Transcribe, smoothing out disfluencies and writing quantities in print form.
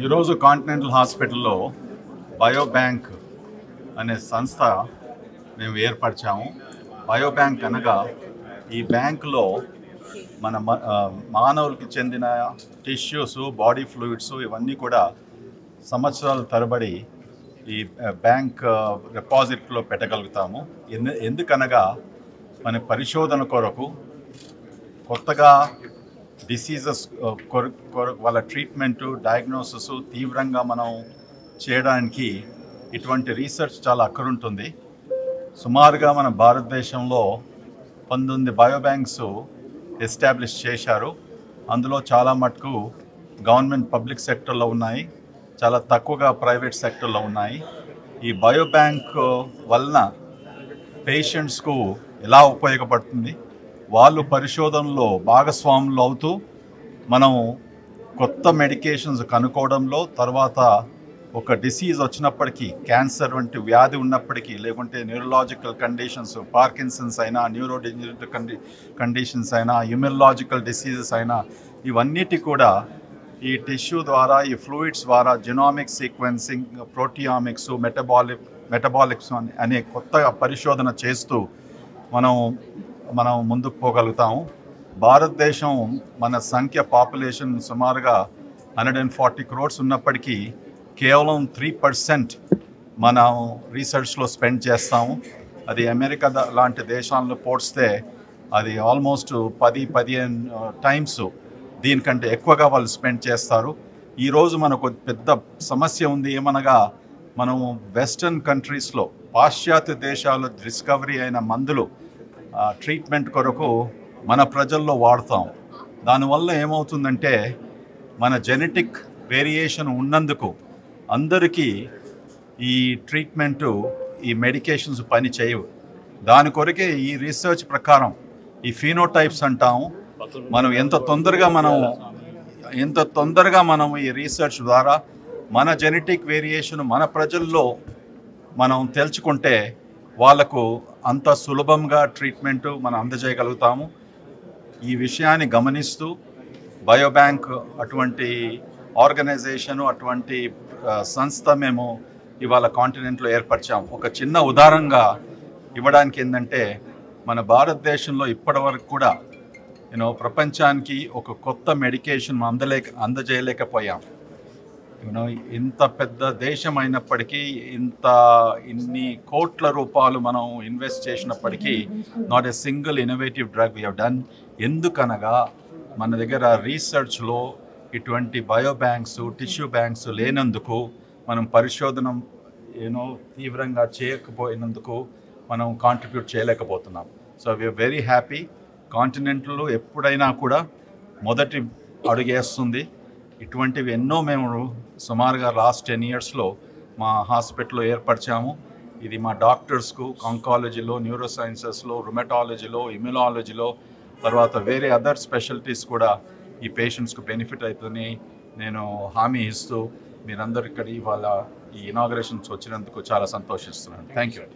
ఈరోజు కాంటినెంటల్ హాస్పిటల్లో బయోబ్యాంక్ అనే సంస్థ మేము ఏర్పరిచాము. బయోబ్యాంక్ అనగా ఈ బ్యాంకులో మన మానవులకి చెందిన టిష్యూస్, బాడీ ఫ్లూయిడ్స్ ఇవన్నీ కూడా సంవత్సరాల తరబడి ఈ బ్యాంక్ డిపాజిట్లో పెట్టగలుగుతాము. ఎందుకనగా మన పరిశోధన కొరకు కొత్తగా డిసీజెస్ వాళ్ళ ట్రీట్మెంటు, డయాగ్నోసిస్ తీవ్రంగా మనం చేయడానికి ఇటువంటి రీసెర్చ్ చాలా అక్కరుంటుంది. సుమారుగా మన భారతదేశంలో 19 బయోబ్యాంక్స్ ఎస్టాబ్లిష్ చేశారు. అందులో చాలా మటుకు గవర్నమెంట్ పబ్లిక్ సెక్టర్లో ఉన్నాయి, చాలా తక్కువగా ప్రైవేట్ సెక్టర్లో ఉన్నాయి. ఈ బయోబ్యాంక్ వలన పేషెంట్స్కు ఎలా ఉపయోగపడుతుంది, వాళ్ళు పరిశోధనలో భాగస్వాములు అవుతూ మనం కొత్త మెడికేషన్స్ కనుక్కోవడంలో, తర్వాత ఒక డిసీజ్ వచ్చినప్పటికీ, క్యాన్సర్ వంటి వ్యాధి ఉన్నప్పటికీ, లేకుంటే న్యూరలాజికల్ కండిషన్స్, పార్కిన్సన్స్ అయినా, న్యూరోడెజనరేటివ్ కండిషన్స్ అయినా, ఇమ్యూనలాజికల్ డిసీజెస్ అయినా, ఇవన్నిటి కూడా ఈ టిష్యూ ద్వారా, ఈ ఫ్లూయిడ్స్ ద్వారా జెనోమిక్ సీక్వెన్సింగ్, ప్రోటియామిక్స్, మెటబాలిక్స్ అనే కొత్త పరిశోధన చేస్తూ మనం ముందుకు పోగలుగుతాము. భారతదేశం మన సంఖ్య పాపులేషన్ సుమారుగా 140 crores ఉన్నప్పటికీ కేవలం 3% మనం రీసెర్చ్లో స్పెండ్ చేస్తాము. అది అమెరికా లాంటి దేశాలను పోల్స్తే అది ఆల్మోస్ట్ 10-15 టైమ్స్ దీనికంటే ఎక్కువగా వాళ్ళు స్పెండ్ చేస్తారు. ఈరోజు మనకు పెద్ద సమస్య ఉంది. ఏమనగా మనం వెస్టర్న్ కంట్రీస్లో, పాశ్చాత్య దేశాల్లో డిస్కవరీ అయిన మందులు ట్రీట్మెంట్ కొరకు మన ప్రజల్లో వాడతాం. దానివల్ల ఏమవుతుందంటే మన జెనెటిక్ వేరియేషన్ ఉన్నందుకు అందరికీ ఈ ట్రీట్మెంటు, ఈ మెడికేషన్స్ పని చేయవు. దాని కొరకే ఈ రీసెర్చ్ ప్రకారం ఈ ఫీనోటైప్స్ అంటాము. మనం ఎంత తొందరగా మనం ఈ రీసెర్చ్ ద్వారా మన జెనెటిక్ వేరియేషన్ మన ప్రజల్లో మనం తెలుసుకుంటే వాళ్ళకు అంత సులభంగా ట్రీట్మెంటు మనం అందజేయగలుగుతాము. ఈ విషయాన్ని గమనిస్తూ బయోబ్యాంక్ అటువంటి ఆర్గనైజేషను, అటువంటి సంస్థ మేము ఇవాళ కాంటినెంట్లో ఏర్పరిచాము. ఒక చిన్న ఉదాహరణగా ఇవ్వడానికి ఏంటంటే, మన భారతదేశంలో ఇప్పటివరకు కూడా ప్రపంచానికి ఒక కొత్త మెడికేషన్ అందజేయలేకపోయాం. ఇంత పెద్ద దేశం అయినప్పటికీ ఇన్ని కోట్ల రూపాయలు మనం ఇన్వెస్ట్ చేసినప్పటికీ not a single innovative drug we have done. ఎందుకనగా మన దగ్గర రీసెర్చ్లో ఇటువంటి బయో బ్యాంక్స్, టిష్యూ బ్యాంక్స్ లేనందుకు, మనం పరిశోధన తీవ్రంగా చేయకపోయినందుకు మనం కాంట్రిబ్యూట్ చేయలేకపోతున్నాం. So we are very happy. కాంటినెంట్లో ఎప్పుడైనా కూడా మొదటి అడుగేస్తుంది. ఇటువంటివి ఎన్నో మేము సుమారుగా లాస్ట్ 10 yearsలో మా హాస్పిటల్లో ఏర్పరిచాము. ఇది మా డాక్టర్స్కు ఆంకాలజీలో, న్యూరో సైన్సెస్లో, రుమటాలజీలో, ఇమ్యునాలజీలో, తర్వాత వేరే అదర్ స్పెషాలిటీస్ కూడా ఈ పేషెంట్స్కు బెనిఫిట్ అవుతుందని నేను హామీ ఇస్తూ మీరందరూ ఇక్కడ ఇవాళ ఈ ఇనాగరేషన్స్ వచ్చినందుకు చాలా సంతోషిస్తున్నాను. Thank you.